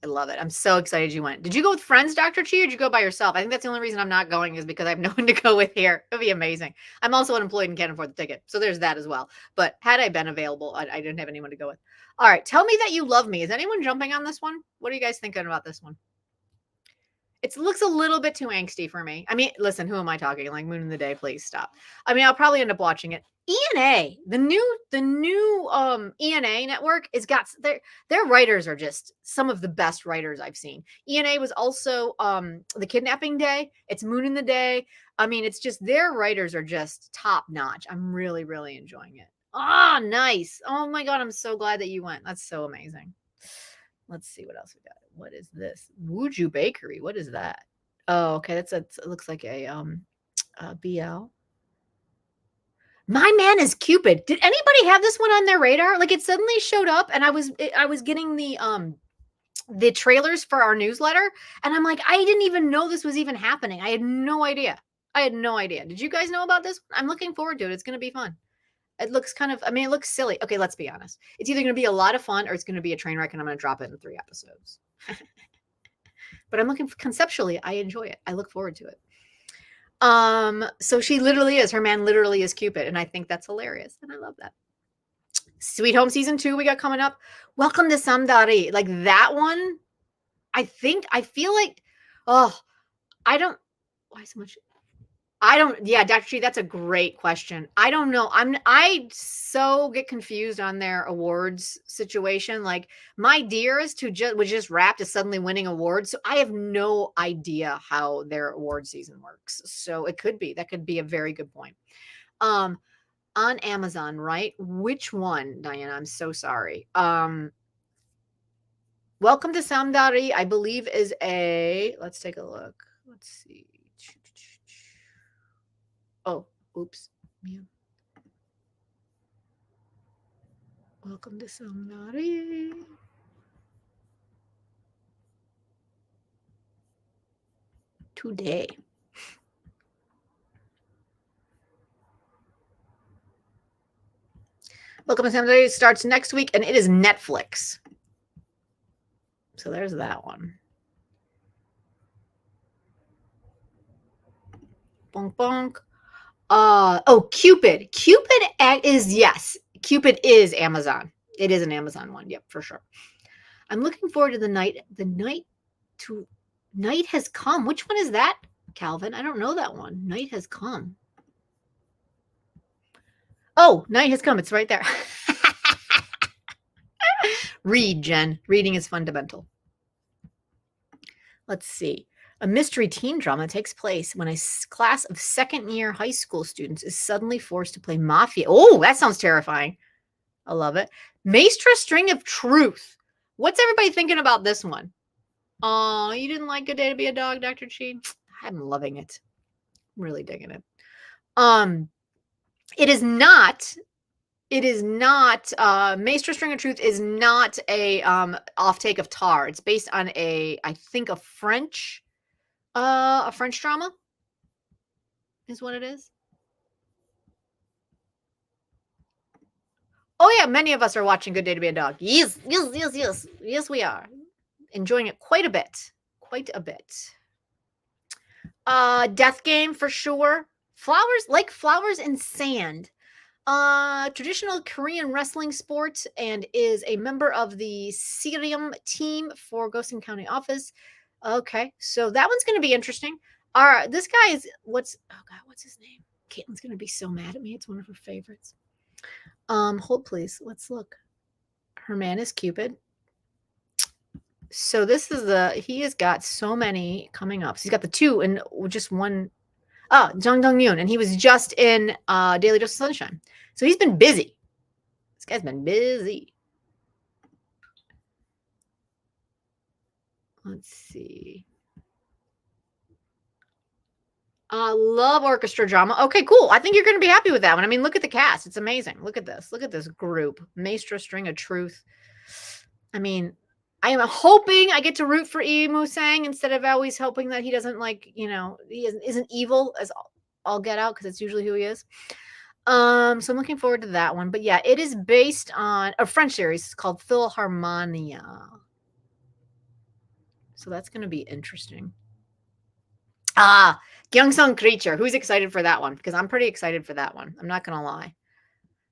I love it. I'm so excited you went. Did you go with friends, Dr. Chi, or did you go by yourself? I think that's the only reason I'm not going is because I have no one to go with here. It'd be amazing. I'm also unemployed and can't afford the ticket. So there's that as well. But had I been available, I didn't have anyone to go with. All right. Tell me that you love me. Is anyone jumping on this one? What are you guys thinking about this one? It looks a little bit too angsty for me. I mean, listen, who am I talking? Like Moon in the Day, please stop. I mean, I'll probably end up watching it. ENA, the new ENA network is got their writers are just some of the best writers I've seen. ENA was also The Kidnapping Day. It's Moon in the Day. I mean, it's just their writers are just top notch. I'm really, really enjoying it. Ah, nice. Oh my God, I'm so glad that you went. That's so amazing. Let's see what else we got. What is this? Wuju Bakery. What is that? Oh, okay. It looks like a BL. My Man is Cupid. Did anybody have this one on their radar? Like it suddenly showed up and I was getting the trailers for our newsletter and I'm like, I didn't even know this was even happening. I had no idea. Did you guys know about this? I'm looking forward to it. It's going to be fun. It looks kind of, I mean, it looks silly. Okay, let's be honest. It's either going to be a lot of fun or it's going to be a train wreck and I'm going to drop it in 3 episodes. But I'm looking for, conceptually, I enjoy it. I look forward to it. So she literally is, her man literally is Cupid. And I think that's hilarious. And I love that. Sweet Home season 2 we got coming up. Welcome to Samdari. Like that one, I feel like, oh, I don't, why so much? Yeah, Dr. G, that's a great question. I don't know. I so get confused on their awards situation. Like my dearest who was just wrapped is suddenly winning awards. So I have no idea how their award season works. So that could be a very good point. On Amazon, right? Which one, Diana? I'm so sorry. Welcome to Samdari, I believe is let's take a look. Let's see. Oh, oops. Yeah. Welcome to Samdari. Today. Welcome to Samdari starts next week and it is Netflix. So there's that one. Bonk, bonk. Oh, Cupid. Cupid is Amazon. It is an Amazon one. Yep, for sure. I'm looking forward to the night. Night has come. Which one is that, Calvin? I don't know that one. Night has come. Oh, night has come. It's right there. Read, Jen. Reading is fundamental. Let's see. A mystery teen drama takes place when a class of second-year high school students is suddenly forced to play mafia. Oh, that sounds terrifying. I love it. Maestra String of Truth. What's everybody thinking about this one? Oh, you didn't like Good Day to Be a Dog, Dr. Chi? I'm loving it. I'm really digging it. It is not Maestra String of Truth is not a off-take of Tar. It's based on I think a French drama is what it is. Oh yeah, many of us are watching Good Day to Be a Dog. Yes, we are. Enjoying it quite a bit. Death Game for sure. Flowers and Sand. Traditional Korean wrestling sport and is a member of the Sirium team for Ghost County Office. Okay, so that one's going to be interesting. This guy is what's his name? Caitlin's going to be so mad at me. It's one of her favorites. Hold please. Let's look. Her man is Cupid. So this is he has got so many coming up. So he's got the 2 and just one. Jung Dong Yoon, and he was just in Daily Dose of Sunshine. So he's been busy. This guy's been busy. Let's see. Love orchestra drama. Okay, cool. I think you're going to be happy with that one. I mean, look at the cast. It's amazing. Look at this. Look at this group. Maestra String of Truth. I mean, I am hoping I get to root for Emu Sang instead of always hoping that he doesn't he isn't evil as all get out because it's usually who he is. So I'm looking forward to that one. But yeah, it is based on a French series called Philharmonia. So that's going to be interesting. Gyeongsung Creature. Who's excited for that one? Because I'm pretty excited for that one. I'm not going to lie.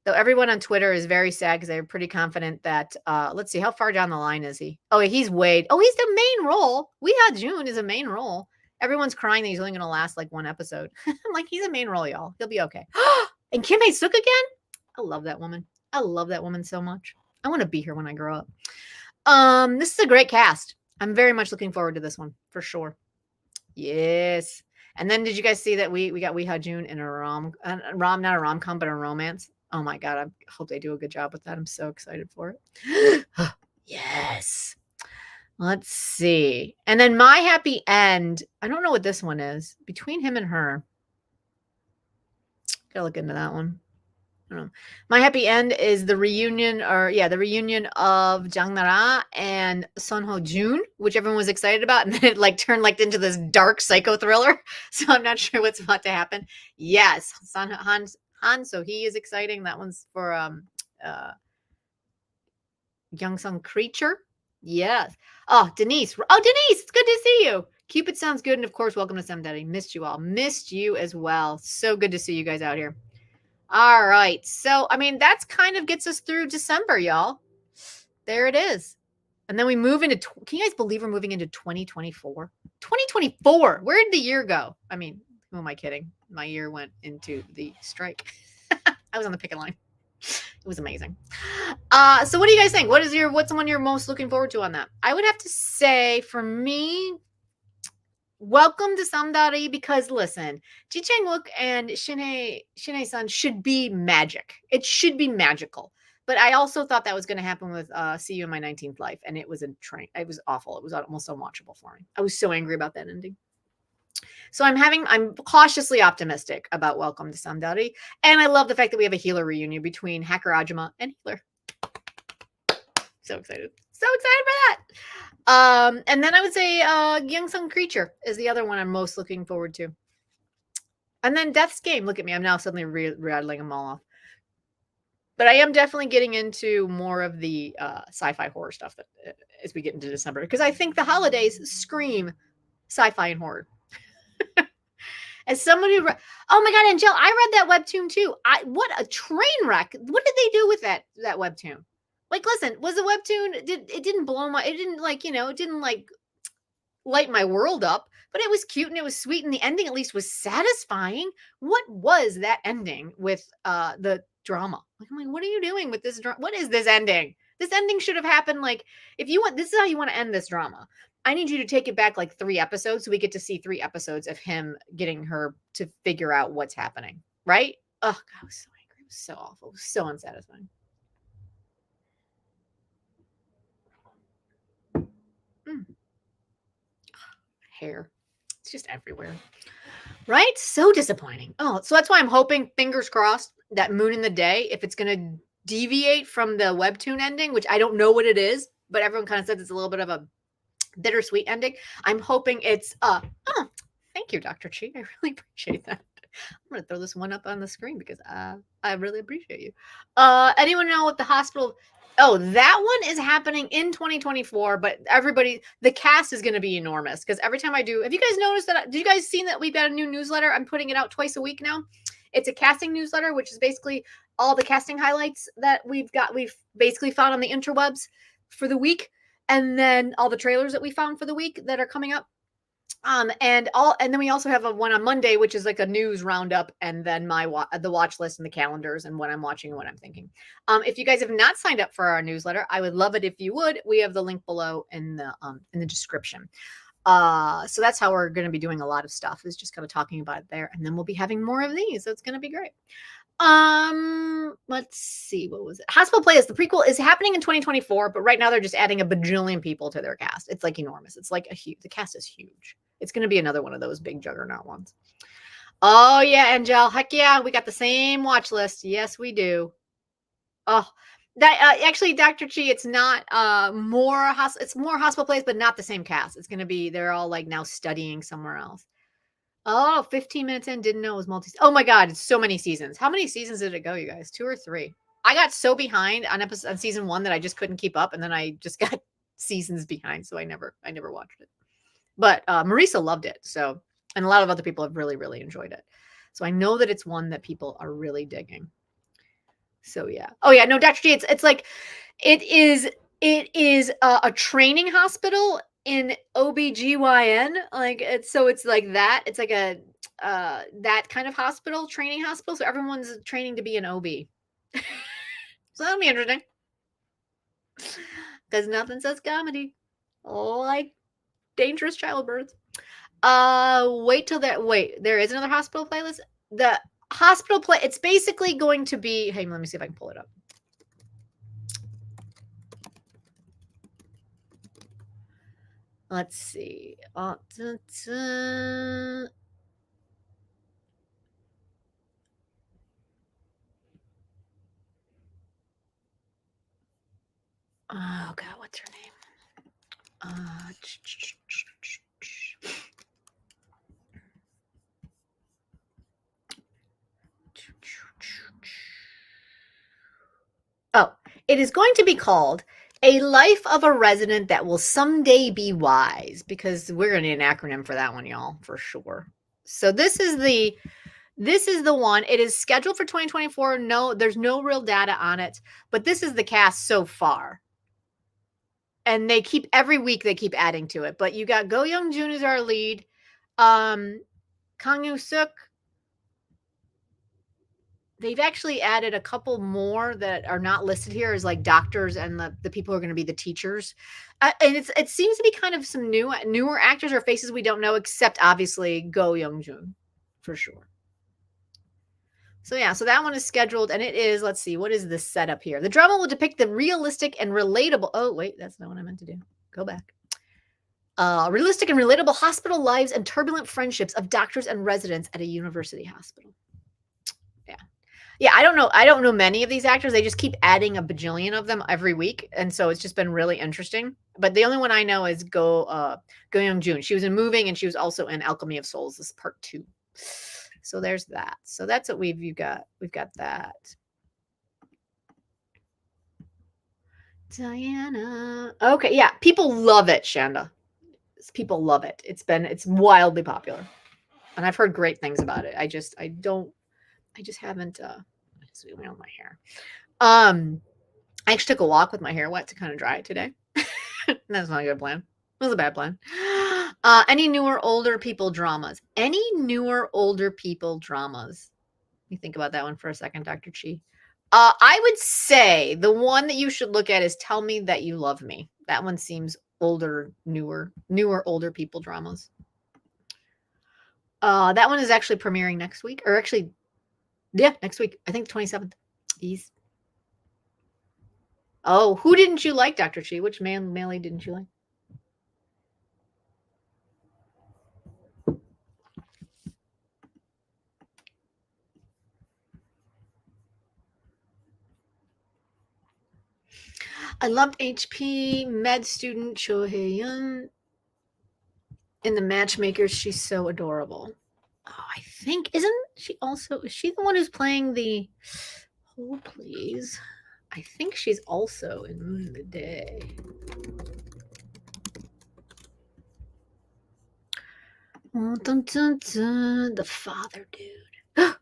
Though everyone on Twitter is very sad because they're pretty confident that, let's see, how far down the line is he? Oh, he's he's the main role. We Had June is a main role. Everyone's crying that he's only going to last like one episode. I'm like, he's a main role, y'all. He'll be okay. And Kim Hae-suk again? I love that woman. I love that woman so much. I want to be here when I grow up. This is a great cast. I'm very much looking forward to this one for sure. Yes. And then did you guys see that we got We Had June in not a rom-com, but a romance? Oh my God. I hope they do a good job with that. I'm so excited for it. Yes. Let's see. And then My Happy End. I don't know what this one is. Between him and her. Gotta look into that one. I don't know. My Happy End is the reunion, the reunion of Jang Nara and Son Ho Jun, which everyone was excited about, and then it like turned like into this dark psycho thriller. So I'm not sure what's about to happen. Yes, Han So Hee is exciting. That one's for Young Sung Creature. Yes. Oh, Denise. Oh, Denise, it's good to see you. Cupid sounds good, and of course, welcome to Some Daddy. Missed you all. Missed you as well. So good to see you guys out here. All right. So, I mean, that's kind of gets us through December, y'all. There it is. And then we move into, can you guys believe we're moving into 2024? 2024. Where did the year go? I mean, who am I kidding? My year went into the strike. I was on the picket line. It was amazing. So what do you guys think? What's the one you're most looking forward to on that? I would have to say for me, welcome to Samdari, because listen, Ji Chang-wook and Shin Hae-sun should be magic. It should be magical. But I also thought that was going to happen with See You in My 19th Life, and it was a train. It was awful. It was almost unwatchable for me. I was so angry about that ending. So I'm cautiously optimistic about Welcome to Samdari, and I love the fact that we have a healer reunion between Hacker Ajima and healer. So excited. So excited for that. And then I would say Young Sung Creature is the other one I'm most looking forward to. And then Death's Game. Look at me. I'm now suddenly rattling them all off. But I am definitely getting into more of the sci-fi horror stuff as we get into December, because I think the holidays scream sci-fi and horror. As someone who, oh my God, Angel, I read that webtoon too. What a train wreck. What did they do with that webtoon? Like, listen, was the webtoon, it didn't blow my, it didn't like, it didn't like light my world up, but it was cute and it was sweet. And the ending at least was satisfying. What was that ending with the drama? Like, I'm like, what are you doing with this drama? What is this ending? This ending should have happened. Like, if you want, this is how you want to end this drama. I need you to take it back like 3 episodes. So we get to see 3 episodes of him getting her to figure out what's happening. Right? Oh, God, I was so angry. It was so awful. It was so unsatisfying. Hair. It's just everywhere. Right? So disappointing. Oh, so that's why I'm hoping, fingers crossed, that Moon in the Day, if it's going to deviate from the webtoon ending, which I don't know what it is, but everyone kind of says it's a little bit of a bittersweet ending. I'm hoping it's thank you, Dr. Chi. I really appreciate that. I'm going to throw this one up on the screen because I really appreciate you. Anyone know what the hospital? Oh, that one is happening in 2024, but the cast is going to be enormous because every time I do, have you guys noticed that? Did you guys seen that we've got a new newsletter? I'm putting it out twice a week now. It's a casting newsletter, which is basically all the casting highlights that we've basically found on the interwebs for the week. And then all the trailers that we found for the week that are coming up. And then we also have one on Monday, which is like a news roundup, and then the watch list and the calendars and what I'm watching and what I'm thinking. If you guys have not signed up for our newsletter, I would love it if you would. We have the link below in the description. So that's how we're going to be doing a lot of stuff, is just kind of talking about it there, and then we'll be having more of these. So it's going to be great. Let's see, what was it? Hospital Playlist, the prequel is happening in 2024, but right now they're just adding a bajillion people to their cast. It's like enormous. It's like the cast is huge. It's going to be another one of those big juggernaut ones. Oh yeah, Angel, heck yeah, we got the same watch list. Yes, we do. Oh, that actually, Dr. Chi, it's not it's more Hospital Playlist, but not the same cast. It's going to be, they're all like now studying somewhere else. Oh, 15 minutes in, didn't know it was oh my God, it's so many seasons. How many seasons did it go, you guys? 2 or 3? I got so behind on season 1 that I just couldn't keep up, and then I just got seasons behind, so I never watched it. But Marisa loved it, so, and a lot of other people have really, really enjoyed it. So I know that it's one that people are really digging. So yeah. Oh yeah, no, Dr. G, it's like it is a training hospital in OBGYN. Like it's like that. It's like a that kind of hospital, training hospital. So everyone's training to be an OB. So that'll be interesting. Because nothing says comedy like dangerous childbirth. Wait, there is another hospital playlist. The hospital play, it's basically going to be, hey, let me see if I can pull it up. Let's see. Oh God, what's her name? Oh, it is going to be called A Life of a Resident That Will Someday Be Wise, because we're going to need an acronym for that one, y'all, for sure. So this is the one. It is scheduled for 2024. No, there's no real data on it, but this is the cast so far. And they keep every week they keep adding to it. But you got Go Young Jun as our lead. Kang Yoo Suk. They've actually added a couple more that are not listed here as like doctors and the people who are going to be the teachers. And it seems to be kind of some newer actors or faces we don't know, except obviously Go Young Jun for sure. So yeah, so that one is scheduled, and it is, let's see, what is this setup here? The drama will depict the realistic and relatable, oh wait, that's not what I meant to do. Go back. Realistic and relatable hospital lives and turbulent friendships of doctors and residents at a university hospital. Yeah. Yeah, I don't know many of these actors. They just keep adding a bajillion of them every week, and so it's just been really interesting. But the only one I know is Go Young Jun. She was in Moving, and she was also in Alchemy of Souls. This is part 2. So there's that. So that's what we've got. We've got that. Diana. Okay, yeah. People love it, Shanda. People love it. It's wildly popular. And I've heard great things about it. I just haven't just on my hair. I actually took a walk with my hair wet to kind of dry it today. That's not a good plan. It was a bad plan. Any newer older people dramas? Any newer older people dramas? Let me think about that one for a second, Dr. Chi. I would say the one that you should look at is Tell Me That You Love Me. That one seems older, newer older people dramas. That one is actually premiering next week, or actually, yeah, next week. I think the 27th. Ease. Oh, who didn't you like, Dr. Chi? Which Melee didn't you like? I loved HP med student Cho Hae-yeon. In The Matchmakers, she's so adorable. Oh, I think is she the one who's playing the hold please? I think she's also in Moon of the Day. Oh, dun, dun, dun, the father dude.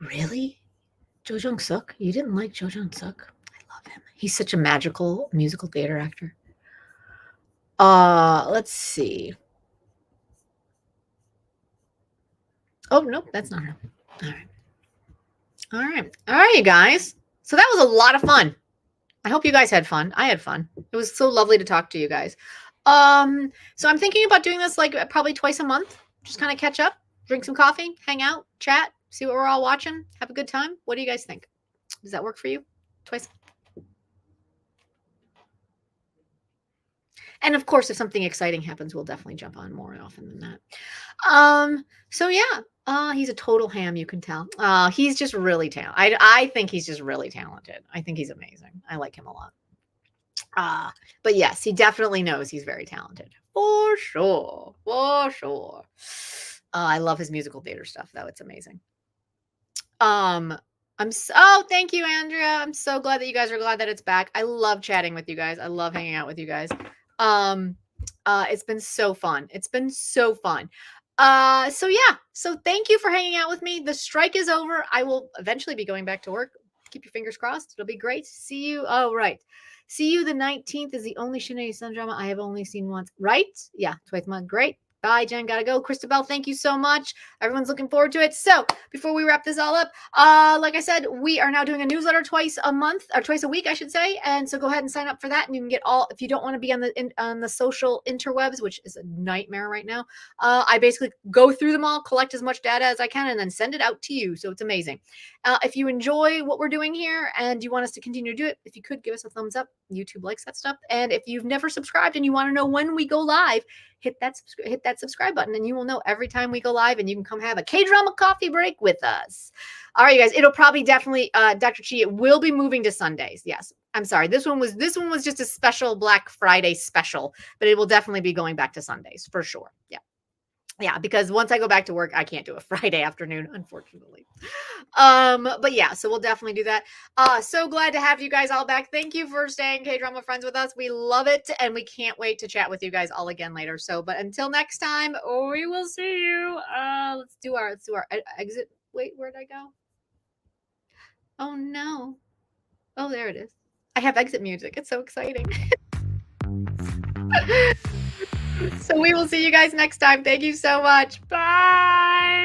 Really? Jo Jung Suk? You didn't like Jo Jung Suk? I love him. He's such a magical musical theater actor. Let's see. Oh, nope, that's not her. All right, you guys. So that was a lot of fun. I hope you guys had fun. I had fun. It was so lovely to talk to you guys. So I'm thinking about doing this like probably twice a month. Just kind of catch up, drink some coffee, hang out, chat, see what we're all watching, have a good time. What do you guys think? Does that work for you? Twice? And of course, if something exciting happens, we'll definitely jump on more often than that. So yeah, he's a total ham, you can tell. He's just really talented. I think he's just really talented. I think he's amazing. I like him a lot. But yes, he definitely knows he's very talented. For sure. For sure. I love his musical theater stuff, though. It's amazing. Thank you, Andrea. I'm so glad that you guys are glad that it's back. I love chatting with you guys. I love hanging out with you guys. It's been so fun. It's been so fun. So yeah. So thank you for hanging out with me. The strike is over. I will eventually be going back to work. keep your fingers crossed. It'll be great. See you. Oh, right. See you the 19th is the only Shanae Sun drama I have only seen once. Right? Yeah, twice a month. Great. Bye, Jen. Gotta go. Christabel, thank you so much. Everyone's looking forward to it. So before we wrap this all up, like I said, we are now doing a newsletter twice a month, or twice a week, I should say. And so go ahead and sign up for that. And you can get all, if you don't want to be on the social interwebs, which is a nightmare right now, I basically go through them all, collect as much data as I can, and then send it out to you. So it's amazing. If you enjoy what we're doing here and you want us to continue to do it, if you could give us a thumbs up. YouTube likes that stuff. And if you've never subscribed and you want to know when we go live, hit that subscribe button and you will know every time we go live, and you can come have a K-drama coffee break with us. All right, you guys, it'll probably definitely, Dr. Chi, it will be moving to Sundays. Yes. I'm sorry. This one was just a special Black Friday special, but it will definitely be going back to Sundays for sure. Yeah. Yeah, because once I go back to work, I can't do a Friday afternoon, unfortunately. But yeah, so we'll definitely do that. So glad to have you guys all back. Thank you for staying K-drama friends with us. We love it, and we can't wait to chat with you guys all again later. So, but until next time, we will see you. Let's do our exit. Wait, where'd I go? Oh no. Oh, there it is. I have exit music. It's so exciting. So we will see you guys next time. Thank you so much. Bye.